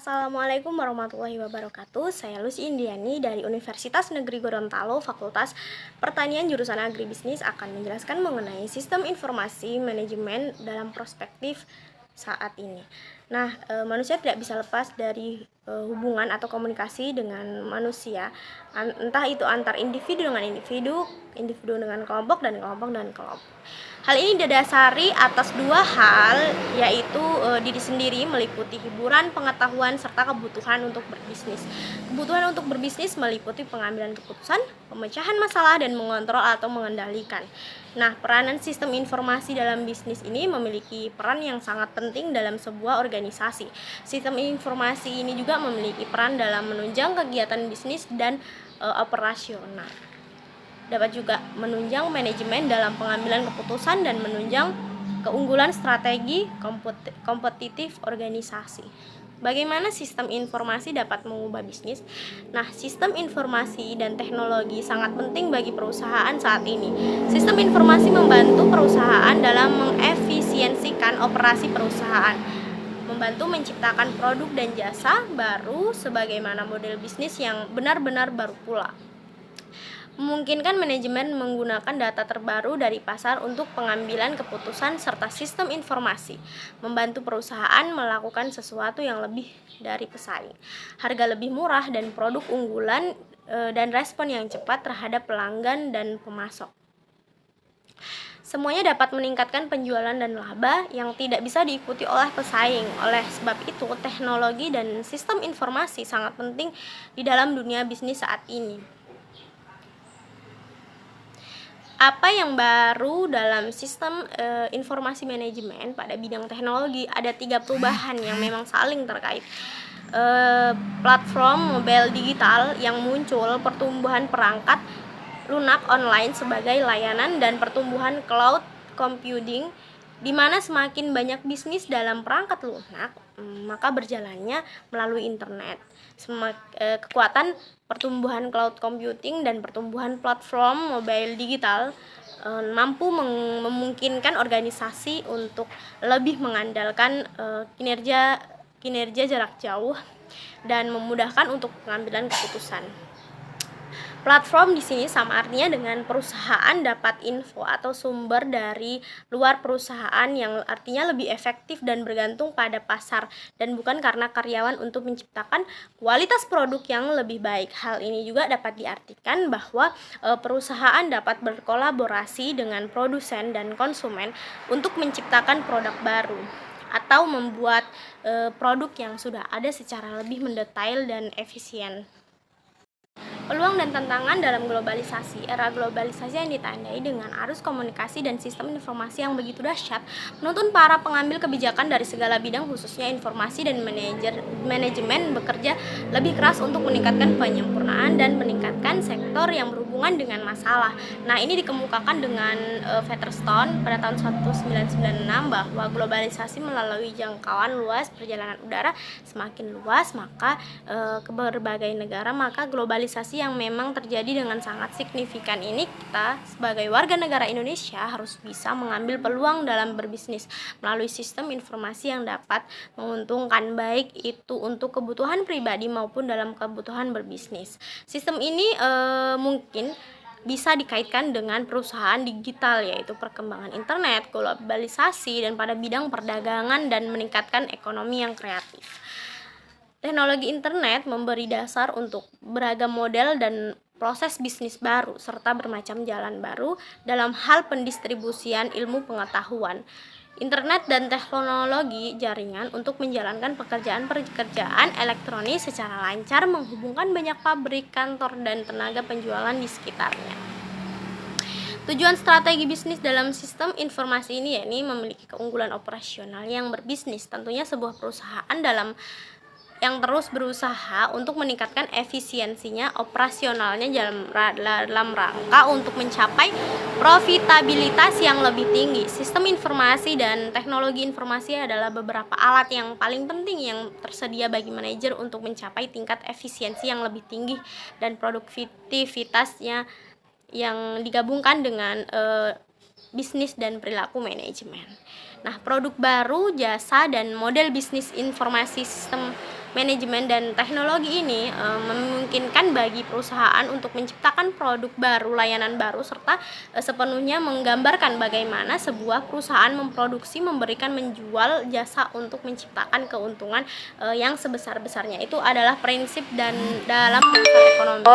Assalamualaikum warahmatullahi wabarakatuh. Saya Lucy Indiani dari Universitas Negeri Gorontalo, Fakultas Pertanian jurusan Agribisnis akan menjelaskan mengenai sistem informasi manajemen dalam perspektif saat ini. Nah, manusia tidak bisa lepas dari hubungan atau komunikasi dengan manusia, entah itu antar individu dengan individu, individu dengan kelompok, dan kelompok dengan kelompok. Hal ini didasari atas dua hal, yaitu diri sendiri meliputi hiburan, pengetahuan, serta kebutuhan untuk berbisnis. Kebutuhan untuk berbisnis meliputi pengambilan keputusan, pemecahan masalah, dan mengontrol atau mengendalikan. Nah, peranan sistem informasi dalam bisnis ini memiliki peran yang sangat penting dalam sebuah organisasi. Sistem informasi ini juga memiliki peran dalam menunjang kegiatan bisnis dan operasional. Dapat juga menunjang manajemen dalam pengambilan keputusan dan menunjang keunggulan strategi kompetitif organisasi. Bagaimana sistem informasi dapat mengubah bisnis? Nah, sistem informasi dan teknologi sangat penting bagi perusahaan saat ini. Sistem informasi membantu perusahaan dalam mengefisiensikan operasi perusahaan, membantu menciptakan produk dan jasa baru sebagaimana model bisnis yang benar-benar baru pula. Memungkinkan manajemen menggunakan data terbaru dari pasar untuk pengambilan keputusan serta sistem informasi, membantu perusahaan melakukan sesuatu yang lebih dari pesaing, harga lebih murah dan produk unggulan dan respon yang cepat terhadap pelanggan dan pemasok. Semuanya dapat meningkatkan penjualan dan laba yang tidak bisa diikuti oleh pesaing. Oleh sebab itu, teknologi dan sistem informasi sangat penting di dalam dunia bisnis saat ini. Apa yang baru dalam sistem informasi manajemen pada bidang teknologi? Ada 3 perubahan yang memang saling terkait. Platform mobile digital yang muncul, pertumbuhan perangkat lunak online sebagai layanan, dan pertumbuhan cloud computing, di mana semakin banyak bisnis dalam perangkat lunak, maka berjalannya melalui internet. Kekuatan pertumbuhan cloud computing dan pertumbuhan platform mobile digital mampu memungkinkan organisasi untuk lebih mengandalkan kinerja jarak jauh dan memudahkan untuk pengambilan keputusan. Platform di sini sama artinya dengan perusahaan dapat info atau sumber dari luar perusahaan, yang artinya lebih efektif dan bergantung pada pasar dan bukan karena karyawan untuk menciptakan kualitas produk yang lebih baik. Hal ini juga dapat diartikan bahwa perusahaan dapat berkolaborasi dengan produsen dan konsumen untuk menciptakan produk baru atau membuat produk yang sudah ada secara lebih mendetail dan efisien. Peluang dan tantangan dalam globalisasi. Era globalisasi yang ditandai dengan arus komunikasi dan sistem informasi yang begitu dahsyat menuntun para pengambil kebijakan dari segala bidang, khususnya informasi dan manajemen, bekerja lebih keras untuk meningkatkan penyempurnaan dan meningkatkan sektor yang berhubungan dengan masalah. Nah, ini dikemukakan dengan Featherstone pada tahun 1996 bahwa globalisasi melalui jangkauan luas perjalanan udara semakin luas, maka ke berbagai negara, maka globalisasi yang memang terjadi dengan sangat signifikan ini, kita sebagai warga negara Indonesia harus bisa mengambil peluang dalam berbisnis melalui sistem informasi yang dapat menguntungkan, baik itu untuk kebutuhan pribadi maupun dalam kebutuhan berbisnis. Sistem ini mungkin bisa dikaitkan dengan perusahaan digital, yaitu perkembangan internet, globalisasi, dan pada bidang perdagangan dan meningkatkan ekonomi yang kreatif. Teknologi internet memberi dasar untuk beragam model dan proses bisnis baru, serta bermacam jalan baru dalam hal pendistribusian ilmu pengetahuan. Internet dan teknologi jaringan untuk menjalankan pekerjaan elektronik secara lancar, menghubungkan banyak pabrik, kantor, dan tenaga penjualan di sekitarnya. Tujuan strategi bisnis dalam sistem informasi ini yakni memiliki keunggulan operasional yang berbisnis. Tentunya sebuah perusahaan yang terus berusaha untuk meningkatkan efisiensinya operasionalnya dalam rangka untuk mencapai profitabilitas yang lebih tinggi. Sistem informasi dan teknologi informasi adalah beberapa alat yang paling penting yang tersedia bagi manajer untuk mencapai tingkat efisiensi yang lebih tinggi dan produktivitasnya yang digabungkan dengan bisnis dan perilaku manajemen. Nah, produk baru, jasa, dan model bisnis informasi sistem manajemen dan teknologi ini memungkinkan bagi perusahaan untuk menciptakan produk baru, layanan baru, serta sepenuhnya menggambarkan bagaimana sebuah perusahaan memproduksi, memberikan, menjual jasa untuk menciptakan keuntungan yang sebesar-besarnya. Itu adalah prinsip dan dalam ekonomi.